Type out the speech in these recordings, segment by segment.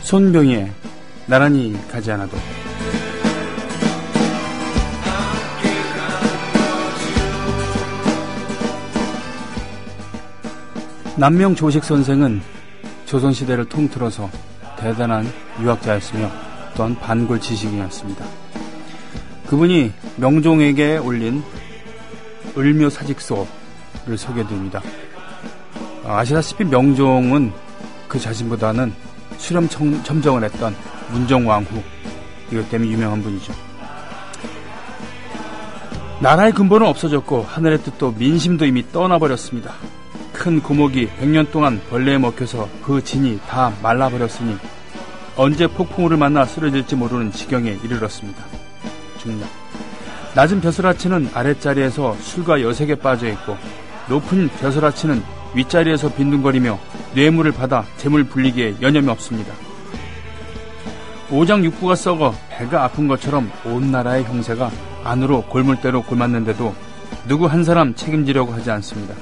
손병희의 나란히 가지 않아도. 남명 조식 선생은 조선시대를 통틀어서 대단한 유학자였으며 또한 반골 지식인이었습니다. 그분이 명종에게 올린 을묘사직서를 소개드립니다. 아시다시피 명종은 그 자신보다는 수렴 첨정을 했던 문정왕후, 이것 때문에 유명한 분이죠. 나라의 근본은 없어졌고 하늘의 뜻도 민심도 이미 떠나버렸습니다. 큰 고목이 100년 동안 벌레에 먹혀서 그 진이 다 말라버렸으니 언제 폭풍우를 만나 쓰러질지 모르는 지경에 이르렀습니다. 중략. 낮은 벼슬아치는 아랫자리에서 술과 여색에 빠져있고 높은 벼슬아치는 윗자리에서 빈둥거리며 뇌물을 받아 재물 불리기에 여념이 없습니다. 오장육부가 썩어 배가 아픈 것처럼 온 나라의 형세가 안으로 골물대로 골맞는데도 누구 한 사람 책임지려고 하지 않습니다.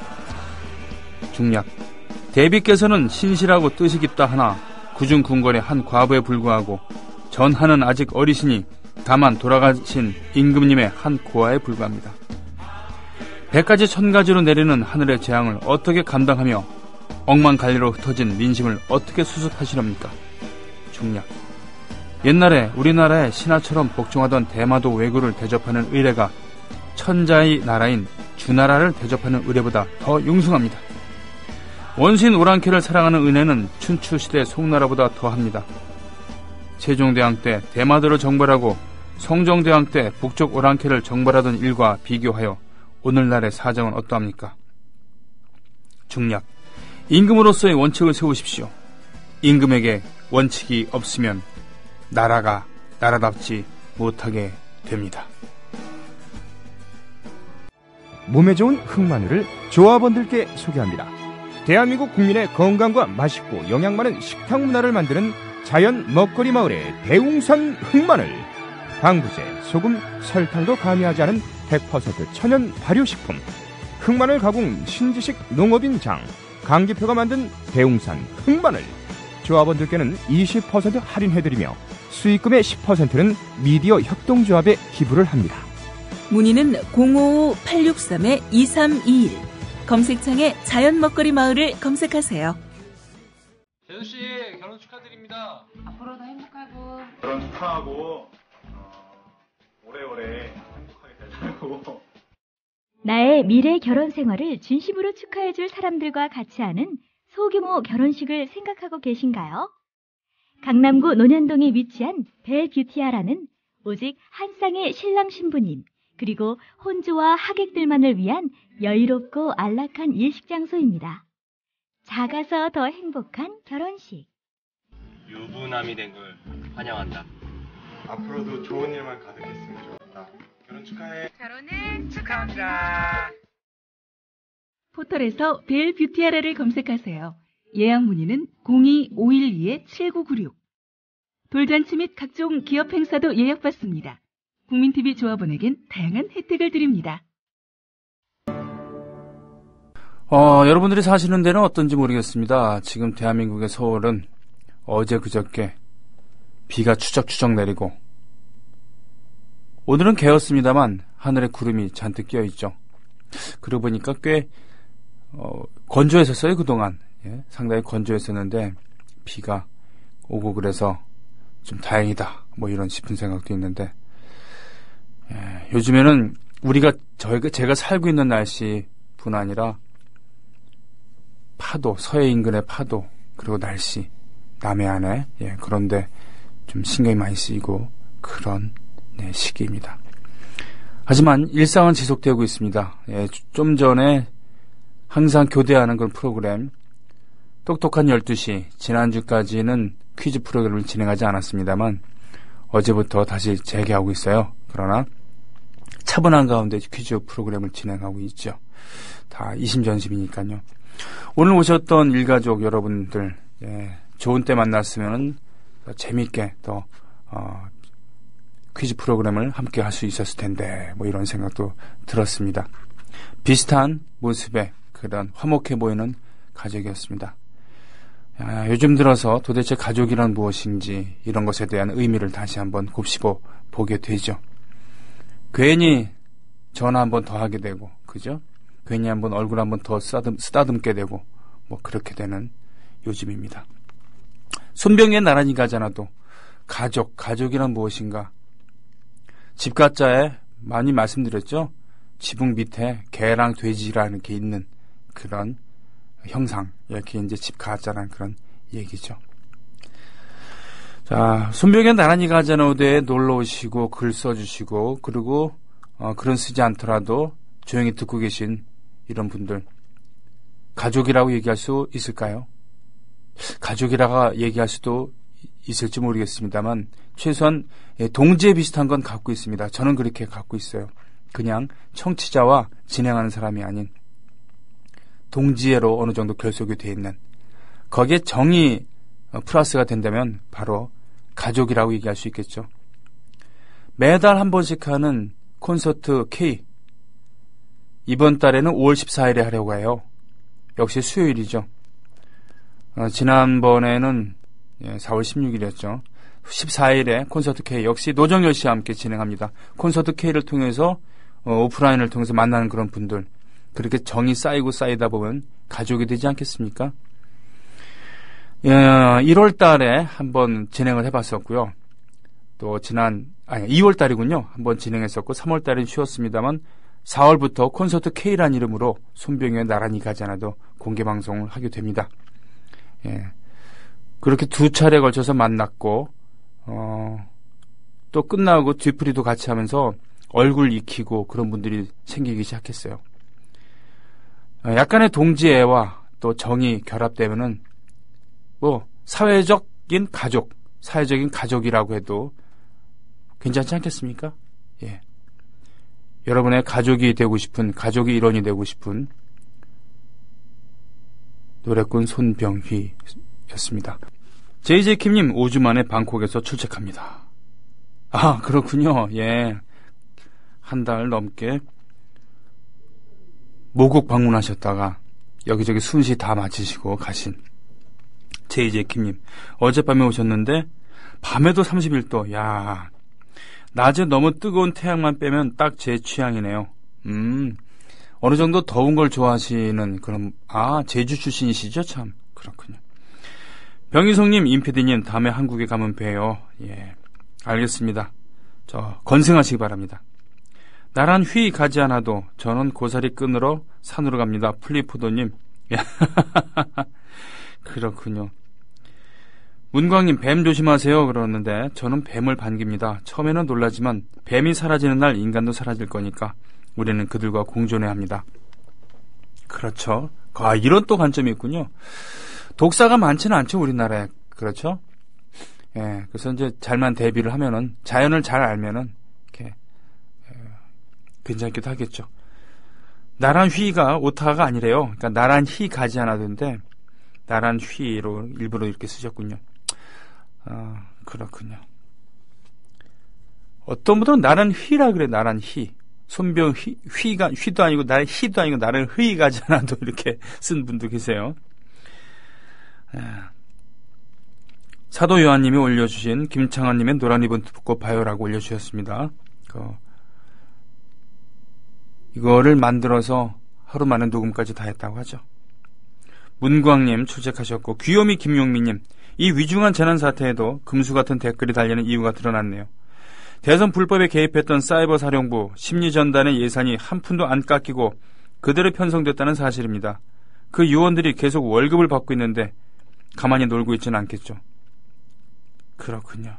중략. 대비께서는 신실하고 뜻이 깊다 하나 구중궁궐의 한 과부에 불과하고 전하는 아직 어리시니 다만 돌아가신 임금님의 한 고아에 불과합니다. 100가지 1000가지로 내리는 하늘의 재앙을 어떻게 감당하며 억만갈리로 흩어진 민심을 어떻게 수습하시렵니까? 중략. 옛날에 우리나라의 신하처럼 복종하던 대마도 왜구를 대접하는 의례가 천자의 나라인 주나라를 대접하는 의례보다 더 융숭합니다. 원수인 오랑캐를 사랑하는 은혜는 춘추시대 송나라보다 더합니다. 세종대왕 때 대마도를 정벌하고 성종대왕 때 북쪽 오랑캐를 정벌하던 일과 비교하여 오늘날의 사정은 어떠합니까? 중략. 임금으로서의 원칙을 세우십시오. 임금에게 원칙이 없으면 나라가 나라답지 못하게 됩니다. 몸에 좋은 흑마늘을 조합원들께 소개합니다. 대한민국 국민의 건강과 맛있고 영양 많은 식탁 문화를 만드는 자연 먹거리 마을의 대웅산 흑마늘. 방부제, 소금, 설탕도 가미하지 않은 100% 천연 발효식품. 흑마늘 가공 신지식 농업인장 강기표가 만든 대웅산 흑마늘. 조합원들께는 20% 할인해드리며 수익금의 10%는 미디어 협동조합에 기부를 합니다. 문의는 055-863-2321. 검색창에 자연 먹거리 마을을 검색하세요. 재수씨, 결혼 축하드립니다. 앞으로도 행복하고 결혼 축하하고 오래오래 행복하게 되자고. 나의 미래 결혼 생활을 진심으로 축하해줄 사람들과 같이 하는 소규모 결혼식을 생각하고 계신가요? 강남구 논현동에 위치한 벨뷰티아라는 오직 한 쌍의 신랑 신부님 그리고 혼주와 하객들만을 위한 여유롭고 안락한 일식 장소입니다. 작아서 더 행복한 결혼식. 유부남이 된 걸 환영한다. 앞으로도 좋은 일만 가득했으면 좋겠다. 결혼 축하해. 결혼을 축하합니다. 포털에서 벨뷰티아라를 검색하세요. 예약 문의는 02-512-7996. 돌잔치 및 각종 기업 행사도 예약받습니다. 국민TV 조합원에겐 다양한 혜택을 드립니다. 여러분들이 사시는 데는 어떤지 모르겠습니다. 지금 대한민국의 서울은 어제 그저께 비가 추적추적 내리고 오늘은 개었습니다만 하늘에 구름이 잔뜩 끼어있죠. 그러고 보니까 꽤 건조했었어요. 그동안 상당히 건조했었는데 비가 오고 그래서 좀 다행이다 뭐 이런 싶은 생각도 있는데 요즘에는 제가 살고 있는 날씨뿐 아니라 파도, 서해 인근의 파도 그리고 날씨 남해안에 그런데 좀 신경이 많이 쓰이고 그런 시기입니다. 하지만 일상은 지속되고 있습니다. 좀 전에 항상 교대하는 그런 프로그램 똑똑한 12시 지난주까지는 퀴즈 프로그램을 진행하지 않았습니다만 어제부터 다시 재개하고 있어요. 그러나 차분한 가운데 퀴즈 프로그램을 진행하고 있죠. 다 이심전심이니까요. 오늘 오셨던 일가족 여러분들 좋은 때 만났으면 재미있게 또 퀴즈 프로그램을 함께 할 수 있었을 텐데 뭐 이런 생각도 들었습니다. 비슷한 모습의 그런 화목해 보이는 가족이었습니다. 요즘 들어서 도대체 가족이란 무엇인지 이런 것에 대한 의미를 다시 한번 곱씹어 보게 되죠. 괜히 전화 한번 더 하게 되고, 그죠? 괜히 한번 얼굴 한번 더 쓰다듬게 되고, 뭐 그렇게 되는 요즘입니다. 손병에 나란히 가잖아도 가족이란 무엇인가? 집가짜에 많이 말씀드렸죠? 지붕 밑에 개랑 돼지라는 게 있는 그런 형상, 이렇게 이제 집가짜라는 그런 얘기죠. 자, 손병에 나란히 가자노드에 놀러 오시고 글 써주시고, 그리고 글은 쓰지 않더라도 조용히 듣고 계신 이런 분들, 가족이라고 얘기할 수 있을까요? 가족이라고 얘기할 수도 있을지 모르겠습니다만 최소한 동지에 비슷한 건 갖고 있습니다. 저는 그렇게 갖고 있어요. 그냥 청취자와 진행하는 사람이 아닌 동지애로 어느 정도 결속이 되어 있는, 거기에 정이 플러스가 된다면 바로 가족이라고 얘기할 수 있겠죠. 매달 한 번씩 하는 콘서트 K, 이번 달에는 5월 14일에 하려고 해요. 역시 수요일이죠. 지난번에는 4월 16일이었죠. 14일에 콘서트 K 역시 노정열 씨와 함께 진행합니다. 콘서트 K를 통해서 오프라인을 통해서 만나는 그런 분들, 그렇게 정이 쌓이고 쌓이다 보면 가족이 되지 않겠습니까? 1월 달에 한번 진행을 해봤었고요. 또 2월 달이군요. 한번 진행했었고 3월 달은 쉬었습니다만 4월부터 콘서트 K라는 이름으로 손병에 나란히 가지 않아도 공개방송을 하게 됩니다. 그렇게 2차례에 걸쳐서 만났고, 또 끝나고 뒤풀이도 같이 하면서 얼굴 익히고 그런 분들이 생기기 시작했어요. 약간의 동지애와 또 정이 결합되면은 뭐 사회적인 가족이라고 해도 괜찮지 않겠습니까? 예. 여러분의 가족이 되고 싶은, 가족의 일원이 되고 싶은 노래꾼 손병휘였습니다. JJ킴님 5주 만에 방콕에서 출첵합니다. 아, 그렇군요. 예. 한 달 넘게 모국 방문하셨다가 여기저기 순시 다 마치시고 가신 JJ킴님. 어젯밤에 오셨는데 밤에도 31도. 야, 낮에 너무 뜨거운 태양만 빼면 딱 제 취향이네요. 어느 정도 더운 걸 좋아하시는 그런, 제주 출신이시죠? 참, 그렇군요. 병희성님, 임PD님, 다음에 한국에 가면 봬요. 예, 알겠습니다. 건승하시기 바랍니다. 나란 휘 가지 않아도 저는 고사리 끊으러 산으로 갑니다. 플리포도님. 그렇군요. 문광님, 뱀 조심하세요. 그러는데 저는 뱀을 반깁니다. 처음에는 놀라지만 뱀이 사라지는 날 인간도 사라질 거니까 우리는 그들과 공존해야 합니다. 그렇죠. 이런 또 관점이 있군요. 독사가 많지는 않죠, 우리나라에. 그렇죠? 예, 그래서 이제 잘만 대비를 하면은, 자연을 잘 알면은 이렇게 괜찮기도 하겠죠. 나란 휘가 오타가 아니래요. 그러니까 나란 휘 가지 않아도인데 나란 휘로 일부러 이렇게 쓰셨군요. 그렇군요. 어떤 분들은 나란 휘라 그래. 나란 휘. 손병 휘도 아니고 나란 희도 아니고 나란 흐이 가지 않아도 이렇게 쓴 분도 계세요. 사도 요한님이 올려주신 김창환님의 노란 리본 듣고 봐요라고 올려주셨습니다. 이거를 만들어서 하루 만에 녹음까지 다 했다고 하죠. 문광님 출첵하셨고, 귀요미 김용민님, 이 위중한 재난 사태에도 금수 같은 댓글이 달리는 이유가 드러났네요. 대선 불법에 개입했던 사이버 사령부 심리전단의 예산이 한 푼도 안 깎이고 그대로 편성됐다는 사실입니다. 그 요원들이 계속 월급을 받고 있는데 가만히 놀고 있지는 않겠죠. 그렇군요.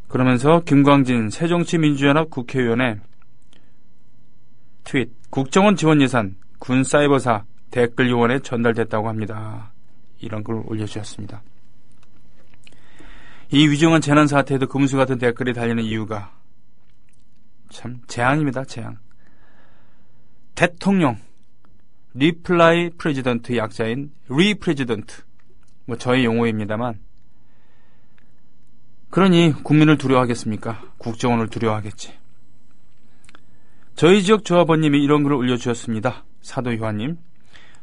그러면서 김광진 새정치민주연합 국회의원의 트윗, 국정원 지원 예산 군 사이버사 댓글 요원에 전달됐다고 합니다. 이런 걸 올려주셨습니다. 이 위중한 재난 사태에도 금수 같은 댓글이 달리는 이유가 참 재앙입니다. 재앙. 대통령, 리플라이 프레지던트 약자인 리프레지던트, 저의 용어입니다만, 그러니 국민을 두려워하겠습니까? 국정원을 두려워하겠지. 저희 지역 조합원님이 이런 글을 올려주셨습니다. 사도 요한님,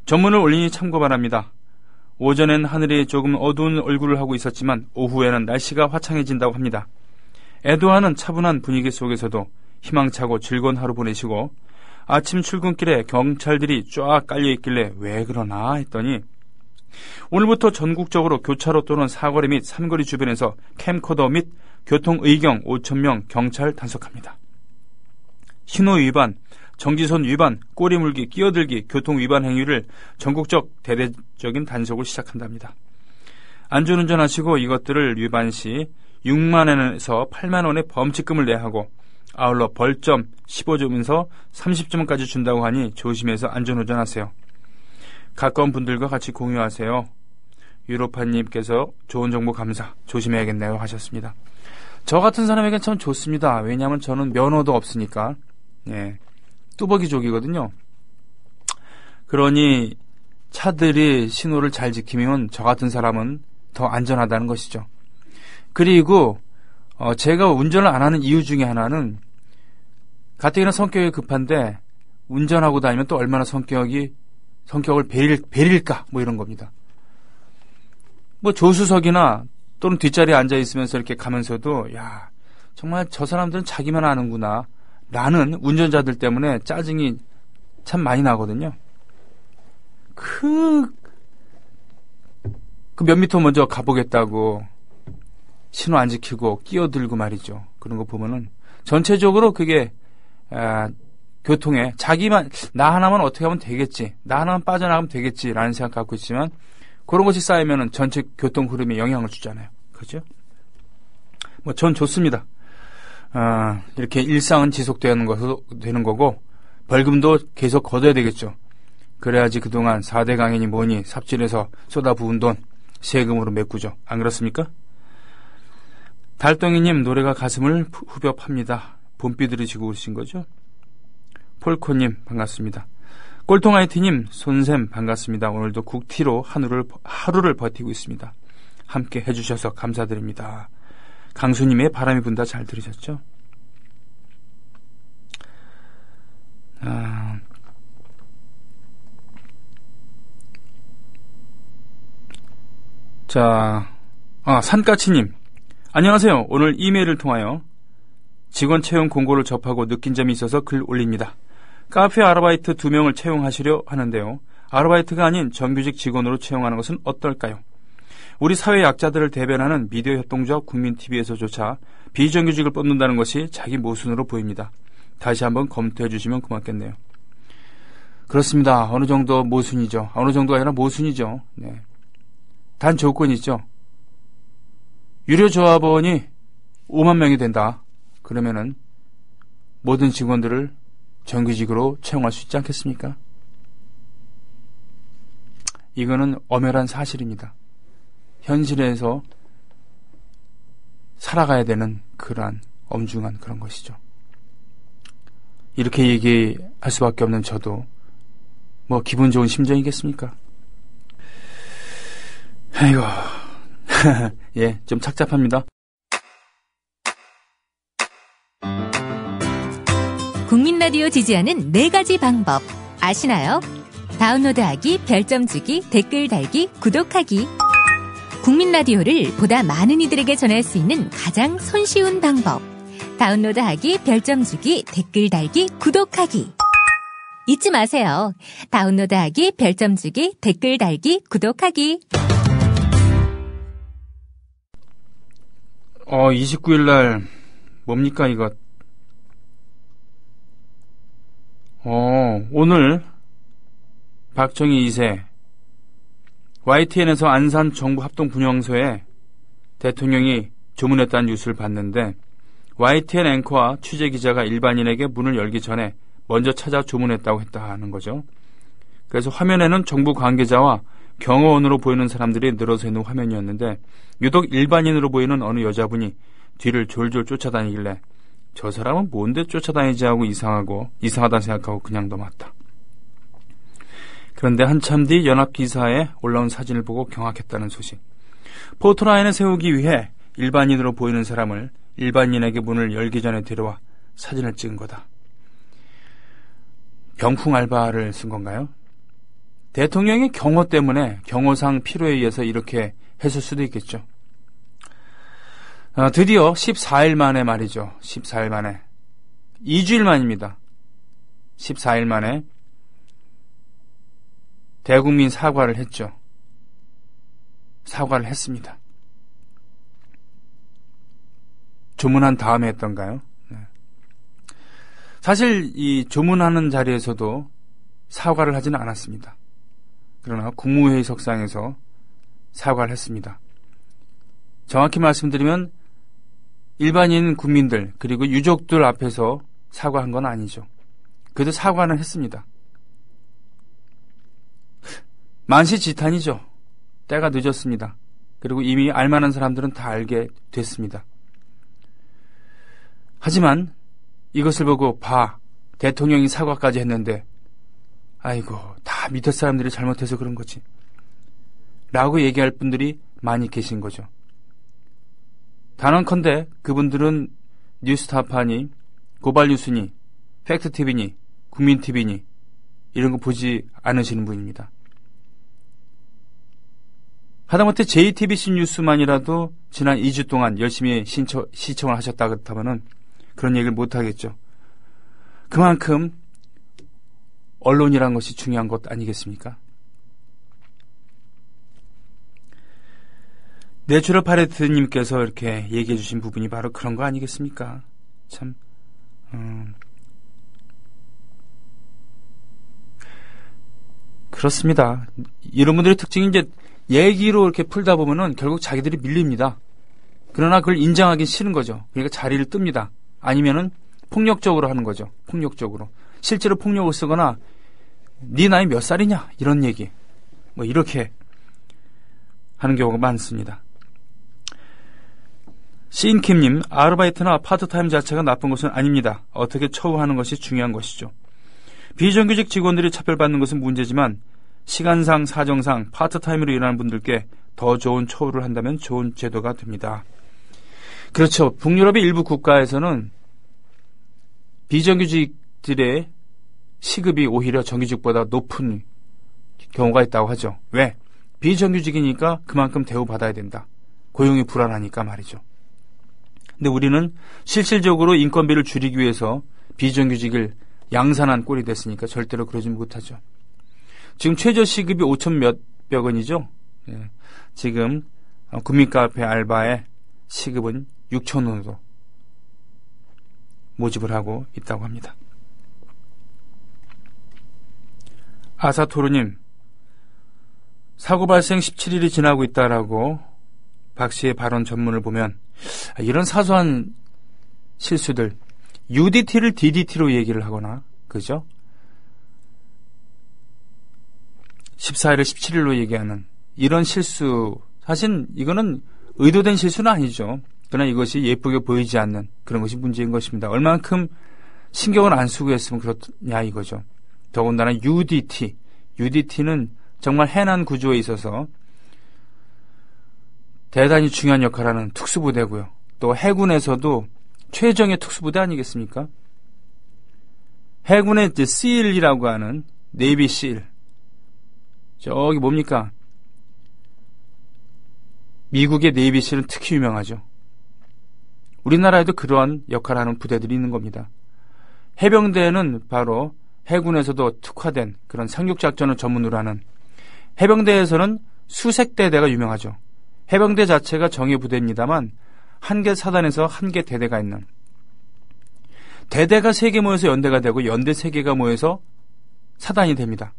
전문을 올리니 참고 바랍니다. 오전엔 하늘이 조금 어두운 얼굴을 하고 있었지만 오후에는 날씨가 화창해진다고 합니다. 애도하는 차분한 분위기 속에서도 희망차고 즐거운 하루 보내시고 아침 출근길에 경찰들이 쫙 깔려있길래 왜 그러나 했더니 오늘부터 전국적으로 교차로 또는 사거리 및 삼거리 주변에서 캠코더 및 교통의경 5,000명 경찰 단속합니다. 신호 위반, 정지선 위반, 꼬리 물기, 끼어들기, 교통 위반 행위를 전국적 대대적인 단속을 시작한답니다. 안전운전하시고 이것들을 위반 시 6만 원에서 8만 원의 범칙금을 내야 하고 아울러 벌점 15점에서 30점까지 준다고 하니 조심해서 안전운전하세요. 가까운 분들과 같이 공유하세요. 유로파님께서 좋은 정보 감사, 조심해야겠네요 하셨습니다. 저 같은 사람에겐 참 좋습니다. 왜냐하면 저는 면허도 없으니까 뚜벅이족이거든요. 그러니 차들이 신호를 잘 지키면 저 같은 사람은 더 안전하다는 것이죠. 그리고 제가 운전을 안 하는 이유 중에 하나는 가뜩이나 성격이 급한데 운전하고 다니면 또 얼마나 성격을 베릴까 뭐 이런 겁니다. 뭐 조수석이나 또는 뒷자리에 앉아 있으면서 이렇게 가면서도 야 정말 저 사람들은 자기만 아는구나 라는 운전자들 때문에 짜증이 참 많이 나거든요. 그 몇 미터 먼저 가보겠다고 신호 안 지키고 끼어들고 말이죠. 그런 거 보면은 전체적으로 그게 교통에 자기만 나 하나만 어떻게 하면 되겠지, 나 하나만 빠져나가면 되겠지라는 생각 갖고 있지만 그런 것이 쌓이면은 전체 교통 흐름에 영향을 주잖아요. 그렇죠? 뭐 전 좋습니다. 이렇게 일상은 지속되는 거고 벌금도 계속 걷어야 되겠죠. 그래야지 그동안 4대 강연이 뭐니 삽질해서 쏟아부은 돈 세금으로 메꾸죠. 안 그렇습니까? 달덩이님 노래가 가슴을 후벼 팝니다. 봄비 들으시고 오신 거죠? 폴코님 반갑습니다. 꼴통아이티님 손샘 반갑습니다. 오늘도 국티로 하루를 버티고 있습니다. 함께 해주셔서 감사드립니다. 강수님의 바람이 분다 잘 들으셨죠? 산까치님 안녕하세요. 오늘 이메일을 통하여 직원 채용 공고를 접하고 느낀 점이 있어서 글 올립니다. 카페 아르바이트 2명을 채용하시려 하는데요. 아르바이트가 아닌 정규직 직원으로 채용하는 것은 어떨까요? 우리 사회 약자들을 대변하는 미디어 협동조합 국민TV에서조차 비정규직을 뽑는다는 것이 자기 모순으로 보입니다. 다시 한번 검토해 주시면 고맙겠네요. 그렇습니다. 어느 정도 모순이죠. 어느 정도가 아니라 모순이죠. 네. 단 조건이 있죠. 유료 조합원이 5만 명이 된다. 그러면은 모든 직원들을 정규직으로 채용할 수 있지 않겠습니까? 이거는 엄연한 사실입니다. 현실에서 살아가야 되는 그러한 엄중한 그런 것이죠. 이렇게 얘기할 수밖에 없는 저도 뭐 기분 좋은 심정이겠습니까? 아이고 예, 좀 착잡합니다. 국민라디오 지지하는 4가지 방법 아시나요? 다운로드하기, 별점 주기, 댓글 달기, 구독하기. 국민라디오를 보다 많은 이들에게 전할 수 있는 가장 손쉬운 방법. 다운로드하기, 별점 주기, 댓글 달기, 구독하기. 잊지 마세요. 다운로드하기, 별점 주기, 댓글 달기, 구독하기. 29일날 뭡니까 이거? 오늘 박정희 2세 YTN에서 안산 정부합동분향소에 대통령이 조문했다는 뉴스를 봤는데 YTN 앵커와 취재기자가 일반인에게 문을 열기 전에 먼저 찾아 조문했다고 했다는 거죠. 그래서 화면에는 정부 관계자와 경호원으로 보이는 사람들이 늘어서 있는 화면이었는데 유독 일반인으로 보이는 어느 여자분이 뒤를 졸졸 쫓아다니길래 저 사람은 뭔데 쫓아다니지 하고 이상하다 생각하고 그냥 넘었다. 그런데 한참 뒤 연합기사에 올라온 사진을 보고 경악했다는 소식. 포토라인을 세우기 위해 일반인으로 보이는 사람을 일반인에게 문을 열기 전에 데려와 사진을 찍은 거다. 병풍 알바를 쓴 건가요? 대통령의 경호 때문에 경호상 필요에 의해서 이렇게 했을 수도 있겠죠. 드디어 14일 만에 말이죠. 14일 만에. 2주일 만입니다. 14일 만에 대국민 사과를 했죠. 사과를 했습니다. 조문한 다음에 했던가요? 네. 사실 이 조문하는 자리에서도 사과를 하지는 않았습니다. 그러나 국무회의 석상에서 사과를 했습니다. 정확히 말씀드리면 일반인 국민들 그리고 유족들 앞에서 사과한 건 아니죠. 그래도 사과는 했습니다. 만시지탄이죠. 때가 늦었습니다. 그리고 이미 알만한 사람들은 다 알게 됐습니다. 하지만 이것을 보고 대통령이 사과까지 했는데 아이고 다 밑에 사람들이 잘못해서 그런 거지 라고 얘기할 분들이 많이 계신 거죠. 단언컨대 그분들은 뉴스타파니 고발뉴스니 팩트TV니 국민TV니 이런 거 보지 않으시는 분입니다. 하다못해 JTBC 뉴스만이라도 지난 2주 동안 열심히 시청을 하셨다 그렇다면은 그런 얘기를 못하겠죠. 그만큼 언론이란 것이 중요한 것 아니겠습니까? 내추럴 파레트님께서 이렇게 얘기해 주신 부분이 바로 그런 거 아니겠습니까? 참 그렇습니다. 이런 분들의 특징이 이제 얘기로 이렇게 풀다 보면은 결국 자기들이 밀립니다. 그러나 그걸 인정하기 싫은 거죠. 그러니까 자리를 뜹니다. 아니면은 폭력적으로 하는 거죠. 폭력적으로. 실제로 폭력을 쓰거나 네 나이 몇 살이냐 이런 얘기 뭐 이렇게 하는 경우가 많습니다. 시인킴님, 아르바이트나 파트타임 자체가 나쁜 것은 아닙니다. 어떻게 처우하는 것이 중요한 것이죠. 비정규직 직원들이 차별받는 것은 문제지만 시간상 사정상 파트타임으로 일하는 분들께 더 좋은 처우를 한다면 좋은 제도가 됩니다. 그렇죠. 북유럽의 일부 국가에서는 비정규직들의 시급이 오히려 정규직보다 높은 경우가 있다고 하죠. 왜? 비정규직이니까 그만큼 대우받아야 된다. 고용이 불안하니까 말이죠. 근데 우리는 실질적으로 인건비를 줄이기 위해서 비정규직을 양산한 꼴이 됐으니까 절대로 그러지 못하죠. 지금 최저시급이 5천 몇백 원이죠. 예. 지금 국민카페 알바의 시급은 6천 원으로 모집을 하고 있다고 합니다. 아사토르님, 사고 발생 17일이 지나고 있다라고 박 씨의 발언 전문을 보면 이런 사소한 실수들 UDT를 DDT로 얘기를 하거나 그죠? 14일을 17일로 얘기하는 이런 실수 사실 이거는 의도된 실수는 아니죠. 그러나 이것이 예쁘게 보이지 않는 그런 것이 문제인 것입니다. 얼만큼 신경을 안 쓰고 했으면 그렇냐 이거죠. 더군다나 UDT는 정말 해난 구조에 있어서 대단히 중요한 역할을 하는 특수부대고요. 또 해군에서도 최정의 특수부대 아니겠습니까? 해군의 이제 SEAL이라고 하는 네이비 SEAL 저기 뭡니까? 미국의 네이비 SEAL은 특히 유명하죠. 우리나라에도 그러한 역할을 하는 부대들이 있는 겁니다. 해병대는 바로 해군에서도 특화된 그런 상륙작전을 전문으로 하는 해병대에서는 수색대대가 유명하죠. 해병대 자체가 정예 부대입니다만 한 개 사단에서 한 개 대대가 있는 대대가 3개 모여서 연대가 되고 연대 3개가 모여서 사단이 됩니다.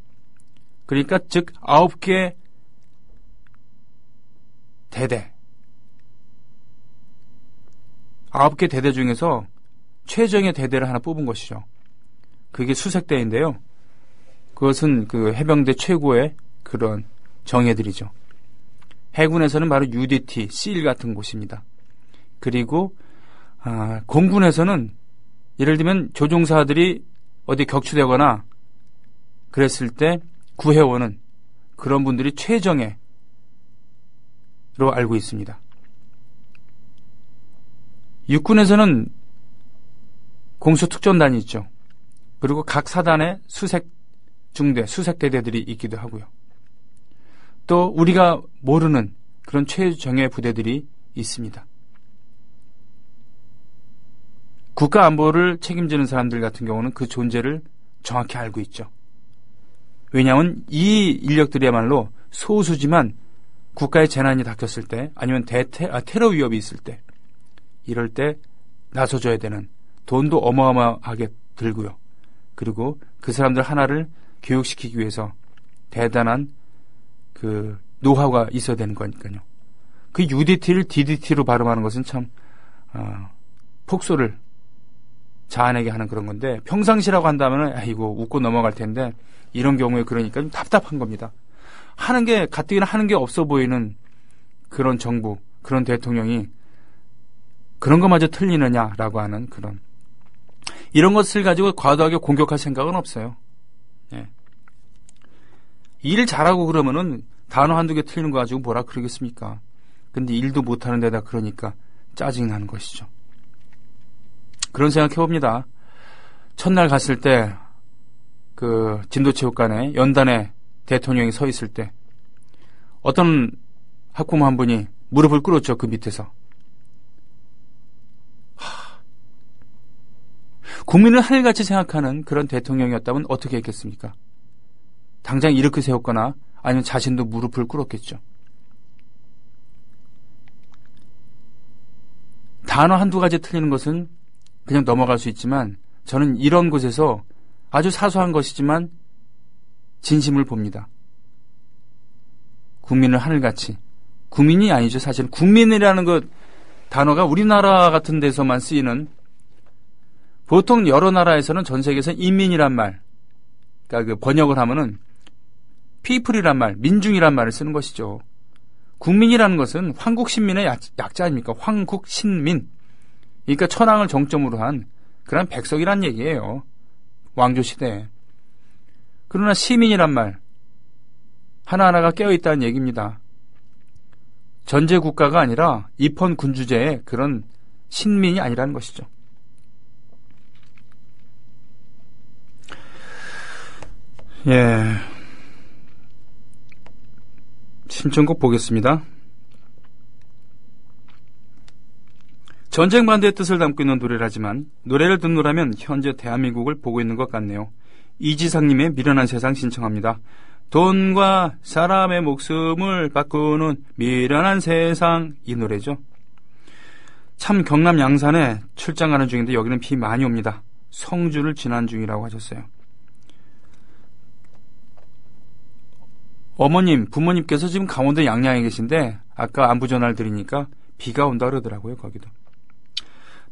그러니까 즉 9개 대대 9개 대대 중에서 최정예 대대를 하나 뽑은 것이죠. 그게 수색대인데요. 그것은 그 해병대 최고의 그런 정예들이죠. 해군에서는 바로 UDT, SEAL 같은 곳입니다. 그리고 공군에서는 예를 들면 조종사들이 어디 격추되거나 그랬을 때 구해오는 그런 분들이 최정예로 알고 있습니다. 육군에서는 공수특전단이 있죠. 그리고 각 사단에 수색 중대, 수색대대들이 있기도 하고요. 또 우리가 모르는 그런 최정예 부대들이 있습니다. 국가 안보를 책임지는 사람들 같은 경우는 그 존재를 정확히 알고 있죠. 왜냐하면 이 인력들이야말로 소수지만 국가의 재난이 닥쳤을 때 아니면 테러 위협이 있을 때 이럴 때 나서줘야 되는 돈도 어마어마하게 들고요. 그리고 그 사람들 하나를 교육시키기 위해서 대단한 그 노하우가 있어야 되는 거니까요. 그 UDT를 DDT로 발음하는 것은 참 폭소를 자아내게 하는 그런 건데 평상시라고 한다면 아이고 웃고 넘어갈 텐데 이런 경우에 그러니까 좀 답답한 겁니다. 하는 게 가뜩이나 하는 게 없어 보이는 그런 정부, 그런 대통령이 그런 것마저 틀리느냐라고 하는 그런 이런 것을 가지고 과도하게 공격할 생각은 없어요. 예. 일 잘하고 그러면은 단어 한두 개 틀리는 거 가지고 뭐라 그러겠습니까? 근데 일도 못하는 데다 그러니까 짜증나는 것이죠. 그런 생각 해봅니다. 첫날 갔을 때 그 진도체육관에 연단에 대통령이 서 있을 때 어떤 학부모 한 분이 무릎을 꿇었죠. 그 밑에서. 국민을 하늘같이 생각하는 그런 대통령이었다면 어떻게 했겠습니까? 당장 이렇게 세웠거나 아니면 자신도 무릎을 꿇었겠죠. 단어 한두 가지 틀리는 것은 그냥 넘어갈 수 있지만 저는 이런 곳에서 아주 사소한 것이지만 진심을 봅니다. 국민을 하늘같이. 국민이 아니죠. 사실 국민이라는 것 단어가 우리나라 같은 데서만 쓰이는 보통 여러 나라에서는 전 세계에서 인민이란 말, 그러니까 그 번역을 하면은 people이란 말, 민중이란 말을 쓰는 것이죠. 국민이라는 것은 황국신민의 약자 아닙니까? 황국신민. 그러니까 천황을 정점으로 한 그런 백성이란 얘기예요. 왕조시대에. 그러나 시민이란 말 하나하나가 깨어있다는 얘기입니다. 전제국가가 아니라 입헌군주제의 그런 신민이 아니라는 것이죠. 예. 신청곡 보겠습니다. 전쟁 반대의 뜻을 담고 있는 노래라지만 노래를 듣노라면 현재 대한민국을 보고 있는 것 같네요. 이지상님의 미련한 세상 신청합니다. 돈과 사람의 목숨을 바꾸는 미련한 세상, 이 노래죠. 참 경남 양산에 출장 가는 중인데 여기는 비 많이 옵니다. 성주를 지난 중이라고 하셨어요. 어머님, 부모님께서 지금 강원도 양양에 계신데 아까 안부 전화를 드리니까 비가 온다 그러더라고요. 거기도.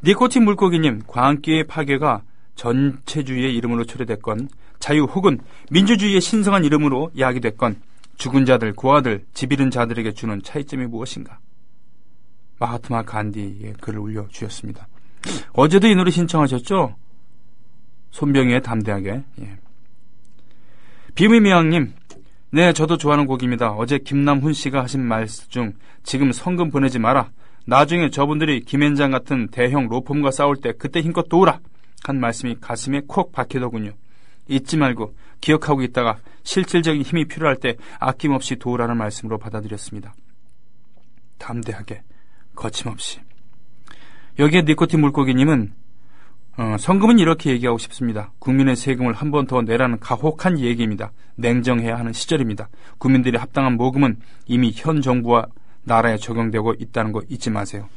니코틴 물고기님, 광기의 파괴가 전체주의의 이름으로 초래됐건 자유 혹은 민주주의의 신성한 이름으로 야기됐건 죽은 자들, 고아들, 집 잃은 자들에게 주는 차이점이 무엇인가? 마하트마 간디의 글을 올려주셨습니다. 어제도 이 노래 신청하셨죠? 손병희의 담대하게. 예. 비미미왕님, 네, 저도 좋아하는 곡입니다. 어제 김남훈 씨가 하신 말씀 중 지금 성금 보내지 마라. 나중에 저분들이 김앤장 같은 대형 로펌과 싸울 때 그때 힘껏 도우라 한 말씀이 가슴에 콕 박히더군요. 잊지 말고 기억하고 있다가 실질적인 힘이 필요할 때 아낌없이 도우라는 말씀으로 받아들였습니다. 담대하게, 거침없이. 여기에 니코틴 물고기님은 성금은 이렇게 얘기하고 싶습니다. 국민의 세금을 한 번 더 내라는 가혹한 얘기입니다. 냉정해야 하는 시절입니다. 국민들이 합당한 모금은 이미 현 정부와 나라에 적용되고 있다는 거 잊지 마세요.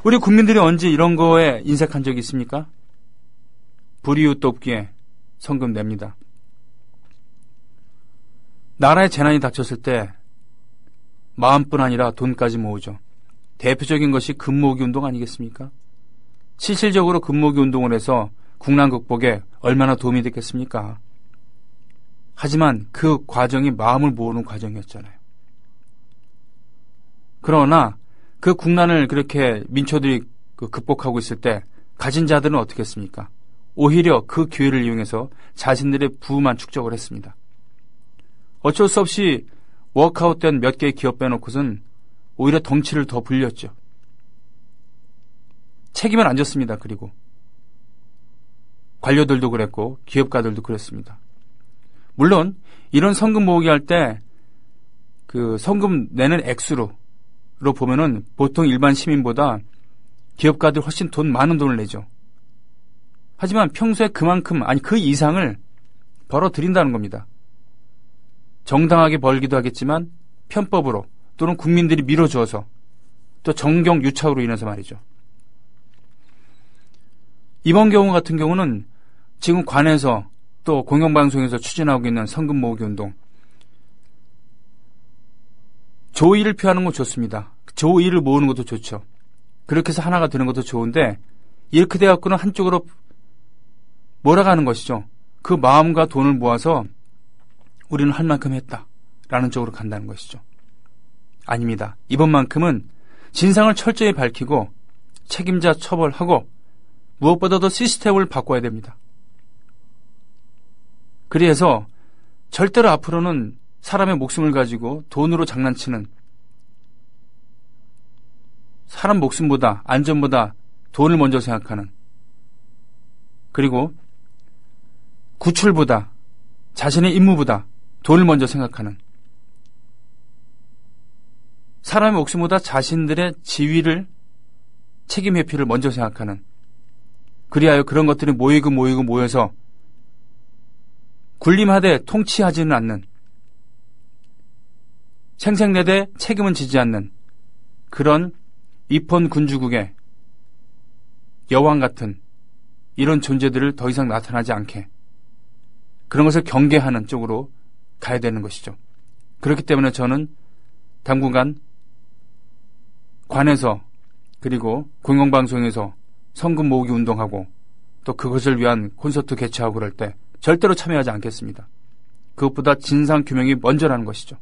우리 국민들이 언제 이런 거에 인색한 적이 있습니까? 불이웃 돕기에 성금 냅니다. 나라에 재난이 닥쳤을 때 마음뿐 아니라 돈까지 모으죠. 대표적인 것이 금모으기 운동 아니겠습니까? 실질적으로 금모으기 운동을 해서 국난 극복에 얼마나 도움이 됐겠습니까? 하지만 그 과정이 마음을 모으는 과정이었잖아요. 그러나 그 국난을 그렇게 민초들이 극복하고 있을 때 가진 자들은 어떻게 했습니까? 오히려 그 기회를 이용해서 자신들의 부만 축적을 했습니다. 어쩔 수 없이 워크아웃된 몇 개의 기업 빼놓고선 오히려 덩치를 더 불렸죠. 책임을 안 졌습니다. 그리고 관료들도 그랬고 기업가들도 그랬습니다. 물론 이런 성금 모으기 할 때 그 성금 내는 액수로 보면은 보통 일반 시민보다 기업가들 훨씬 많은 돈을 내죠. 하지만 평소에 그만큼 아니 그 이상을 벌어들인다는 겁니다. 정당하게 벌기도 하겠지만 편법으로 또는 국민들이 밀어주어서 또 정경 유착으로 인해서 말이죠. 이번 경우 같은 경우는 지금 관에서 또 공영방송에서 추진하고 있는 성금 모으기 운동, 조의를 표하는 건 좋습니다. 조의를 모으는 것도 좋죠. 그렇게 해서 하나가 되는 것도 좋은데 이렇게 돼갖고는 한쪽으로 몰아가는 것이죠. 그 마음과 돈을 모아서 우리는 할 만큼 했다라는 쪽으로 간다는 것이죠. 아닙니다. 이번만큼은 진상을 철저히 밝히고 책임자 처벌하고 무엇보다도 시스템을 바꿔야 됩니다. 그래서 절대로 앞으로는 사람의 목숨을 가지고 돈으로 장난치는, 사람 목숨보다 안전보다 돈을 먼저 생각하는, 그리고 구출보다 자신의 임무보다 돈을 먼저 생각하는, 사람의 목숨보다 자신들의 지위를, 책임 회피를 먼저 생각하는, 그리하여 그런 것들이 모여서 군림하되 통치하지는 않는, 생색내되 책임은 지지 않는 그런 입헌 군주국의 여왕 같은 이런 존재들을 더 이상 나타나지 않게 그런 것을 경계하는 쪽으로 가야 되는 것이죠. 그렇기 때문에 저는 당분간 관에서 그리고 공영방송에서 성금 모으기 운동하고 또 그것을 위한 콘서트 개최하고 그럴 때 절대로 참여하지 않겠습니다. 그것보다 진상규명이 먼저라는 것이죠.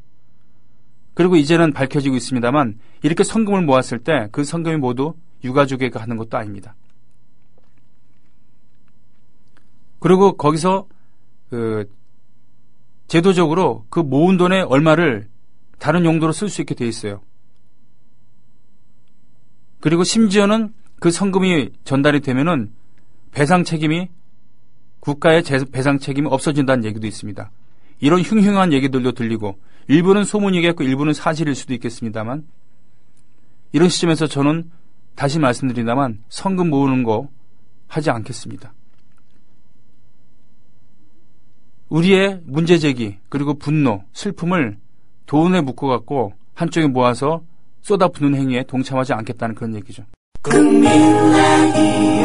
그리고 이제는 밝혀지고 있습니다만 이렇게 성금을 모았을 때 그 성금이 모두 유가족에게 가는 것도 아닙니다. 그리고 거기서 제도적으로 그 모은 돈의 얼마를 다른 용도로 쓸 수 있게 돼 있어요. 그리고 심지어는 그 성금이 전달이 되면은 배상 책임이, 국가의 배상 책임이 없어진다는 얘기도 있습니다. 이런 흉흉한 얘기들도 들리고 일부는 소문이겠고 일부는 사실일 수도 있겠습니다만 이런 시점에서 저는 다시 말씀드린다만 성금 모으는 거 하지 않겠습니다. 우리의 문제제기 그리고 분노, 슬픔을 돈에 묶어갖고 한쪽에 모아서 쏟아붓는 행위에 동참하지 않겠다는 그런 얘기죠. 국민라디오